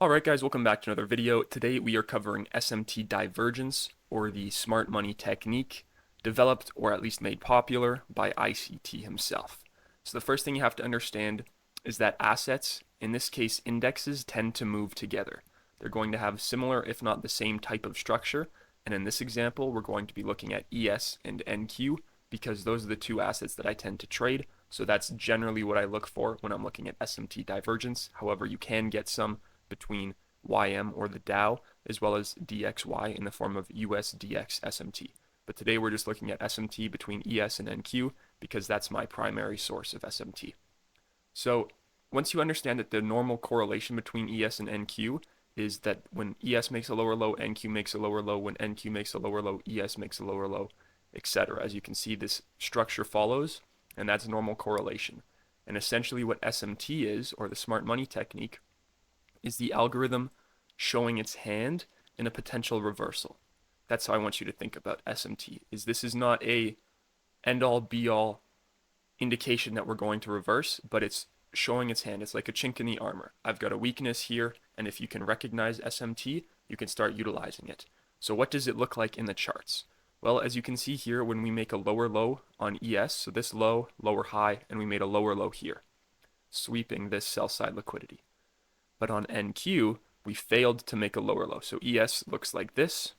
Alright guys, welcome back to another video. Today we are covering SMT divergence, or the smart money technique, developed or at least made popular by ICT himself. So the first thing you have to understand is that assets, in this case indexes, tend to move together. They're going to have similar if not the same type of structure, and in this example we're going to be looking at ES and NQ because those are the two assets that I tend to trade. So that's generally what I look for when I'm looking at SMT divergence. However, you can get some between YM or the Dow, as well as DXY in the form of USDX SMT. But today we're just looking at SMT between ES and NQ because that's my primary source of SMT. So once you understand that the normal correlation between ES and NQ is that when ES makes a lower low, NQ makes a lower low, when NQ makes a lower low, ES makes a lower low, etc. As you can see, this structure follows, and that's normal correlation. And essentially what SMT is, or the smart money technique, is the algorithm showing its hand in a potential reversal. That's how I want you to think about SMT. This is not a end-all be-all indication that we're going to reverse, but it's showing its hand. It's like a chink in the armor. I've got a weakness here, and if you can recognize SMT, you can start utilizing it. So what does it look like in the charts? Well, as you can see here, when we make a lower low on ES, so this low, lower high, and we made a lower low here, sweeping this sell side liquidity. But on NQ, we failed to make a lower low. So ES looks like this.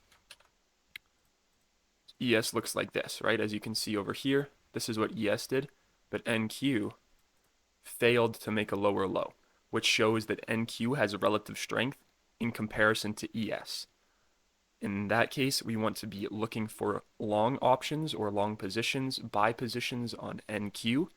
ES looks like this, right? As you can see over here, this is what ES did. But NQ failed to make a lower low, which shows that NQ has a relative strength in comparison to ES. In that case, we want to be looking for long options or long positions, buy positions on NQ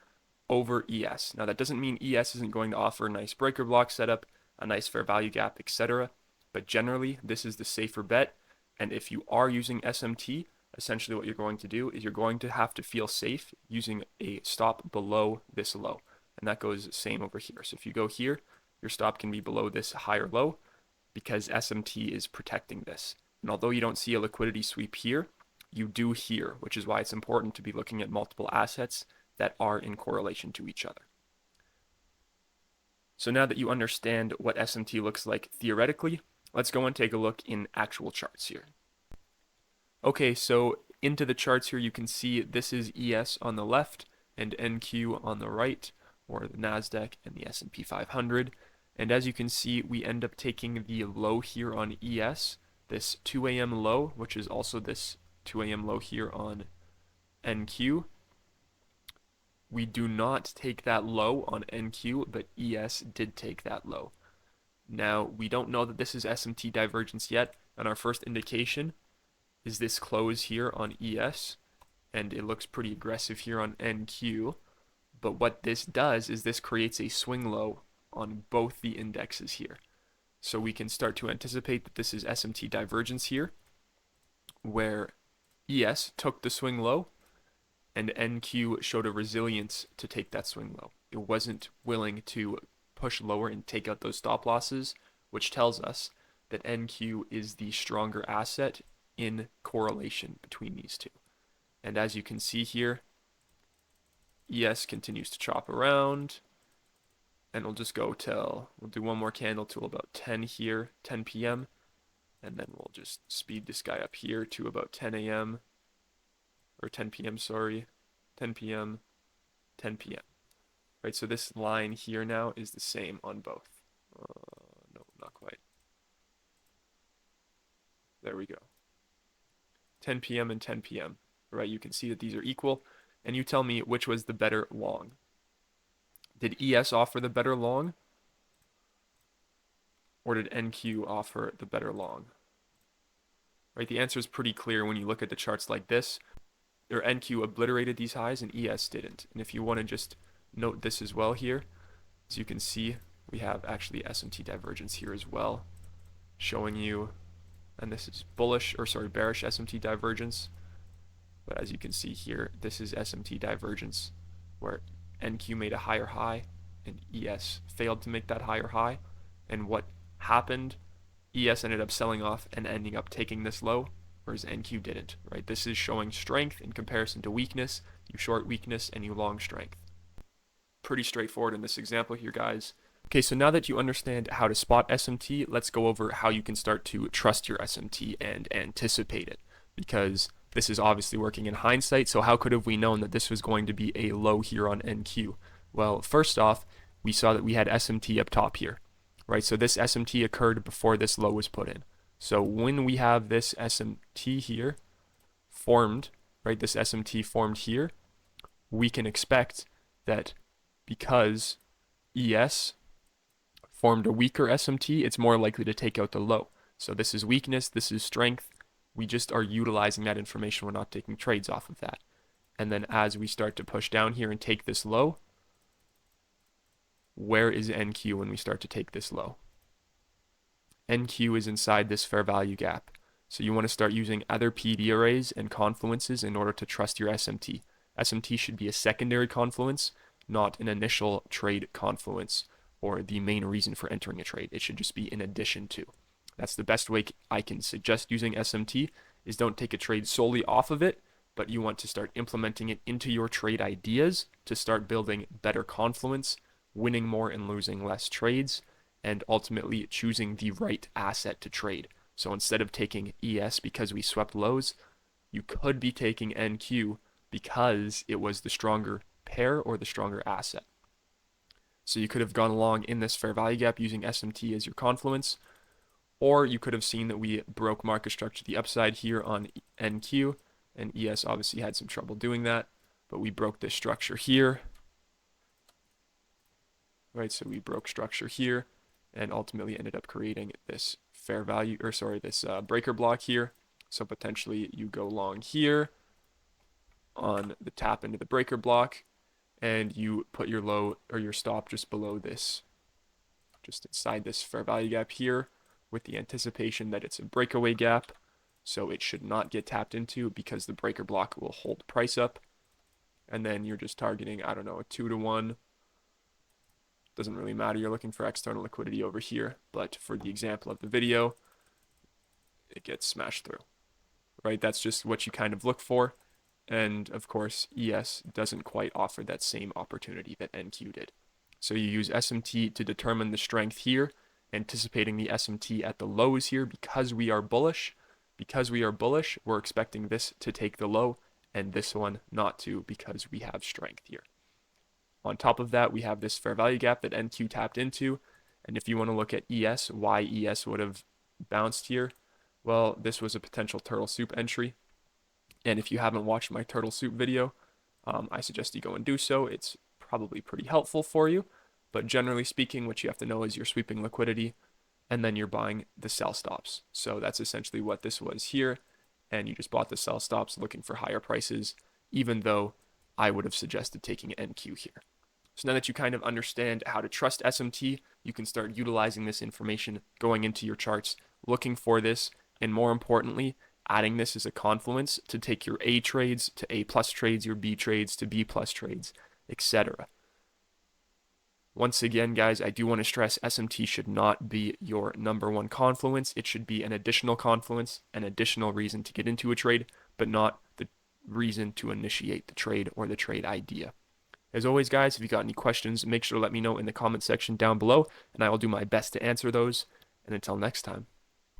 over ES. Now, that doesn't mean ES isn't going to offer a nice breaker block setup, a nice fair value gap, etc. But generally, this is the safer bet. And if you are using SMT, essentially what you're going to do is you're going to have to feel safe using a stop below this low. And that goes same over here. So if you go here, your stop can be below this higher low because SMT is protecting this. And although you don't see a liquidity sweep here, you do here, which is why it's important to be looking at multiple assets that are in correlation to each other. So now that you understand what SMT looks like theoretically, let's go and take a look in actual charts here. Okay, so into the charts here, you can see this is ES on the left and NQ on the right, or the NASDAQ and the S&P 500. And as you can see, we end up taking the low here on ES, this 2 a.m. low, which is also this 2 a.m. low here on NQ. We do not take that low on NQ, but ES did take that low. Now, we don't know that this is SMT divergence yet, and our first indication is this close here on ES, and it looks pretty aggressive here on NQ. But what this does is this creates a swing low on both the indexes here. So we can start to anticipate that this is SMT divergence here, where ES took the swing low, and NQ showed a resilience to take that swing low. It wasn't willing to push lower and take out those stop losses, which tells us that NQ is the stronger asset in correlation between these two. And as you can see here, ES continues to chop around, and we'll just go till, we'll do one more candle till about 10 here, 10 p.m., and then we'll just speed this guy up here to about 10 a.m., or 10 p.m., sorry, 10 p.m., 10 p.m. Right, so this line here now is the same on both. No, not quite. There we go. 10 p.m. and 10 p.m. Right, you can see that these are equal, and you tell me which was the better long. Did ES offer the better long? Or did NQ offer the better long? Right, the answer is pretty clear when you look at the charts like this. Or NQ obliterated these highs and ES didn't. And if you want to just note this as well here, as you can see, we have actually SMT divergence here as well, showing you, and this is bearish SMT divergence. But as you can see here, this is SMT divergence, where NQ made a higher high and ES failed to make that higher high. And what happened? ES ended up selling off and ending up taking this low, whereas NQ didn't, right? This is showing strength in comparison to weakness. You short weakness and you long strength. Pretty straightforward in this example here, guys. Okay, so now that you understand how to spot SMT, let's go over how you can start to trust your SMT and anticipate it, because this is obviously working in hindsight. So how could have we known that this was going to be a low here on NQ? Well, first off, we saw that we had SMT up top here, right? So this SMT occurred before this low was put in. So when we have this SMT here formed, right, this SMT formed here, we can expect that because ES formed a weaker SMT, it's more likely to take out the low. So this is weakness, this is strength. We just are utilizing that information. We're not taking trades off of that. And then as we start to push down here and take this low, where is NQ when we start to take this low? NQ is inside this fair value gap. So you want to start using other PD arrays and confluences in order to trust your SMT. SMT should be a secondary confluence, not an initial trade confluence or the main reason for entering a trade. It should just be in addition to. That's the best way I can suggest using SMT, is don't take a trade solely off of it, but you want to start implementing it into your trade ideas to start building better confluence, winning more and losing less trades, and ultimately choosing the right asset to trade. So instead of taking ES because we swept lows, you could be taking NQ because it was the stronger pair or the stronger asset. So you could have gone along in this fair value gap using SMT as your confluence, or you could have seen that we broke market structure to the upside here on NQ, and ES obviously had some trouble doing that, but we broke this structure here, right? So we broke structure here and ultimately ended up creating this fair value, or sorry, this breaker block here. So potentially you go long here on the tap into the breaker block, and you put your low or your stop just below this, just inside this fair value gap here, with the anticipation that it's a breakaway gap, so it should not get tapped into because the breaker block will hold price up. And then you're just targeting, I don't know, a 2-to-1. Doesn't really matter. You're looking for external liquidity over here, but for the example of the video, it gets smashed through, right? That's just what you kind of look for. And of course, ES doesn't quite offer that same opportunity that NQ did. So you use SMT to determine the strength here, anticipating the SMT at the lows here because we are bullish. Because we are bullish, we're expecting this to take the low and this one not to, because we have strength here. On top of that, we have this fair value gap that NQ tapped into. And if you want to look at ES, why ES would have bounced here, well, this was a potential turtle soup entry. And if you haven't watched my turtle soup video, I suggest you go and do so. It's probably pretty helpful for you. But generally speaking, what you have to know is you're sweeping liquidity and then you're buying the sell stops. So that's essentially what this was here. And you just bought the sell stops looking for higher prices, even though I would have suggested taking NQ here. So now that you kind of understand how to trust SMT, you can start utilizing this information, going into your charts, looking for this, and more importantly, adding this as a confluence to take your A trades to A plus trades, your B trades to B plus trades, etc. Once again, guys, I do want to stress SMT should not be your number one confluence. It should be an additional confluence, an additional reason to get into a trade, but not the reason to initiate the trade or the trade idea. As always, guys, if you got any questions, make sure to let me know in the comment section down below, and I will do my best to answer those. And until next time.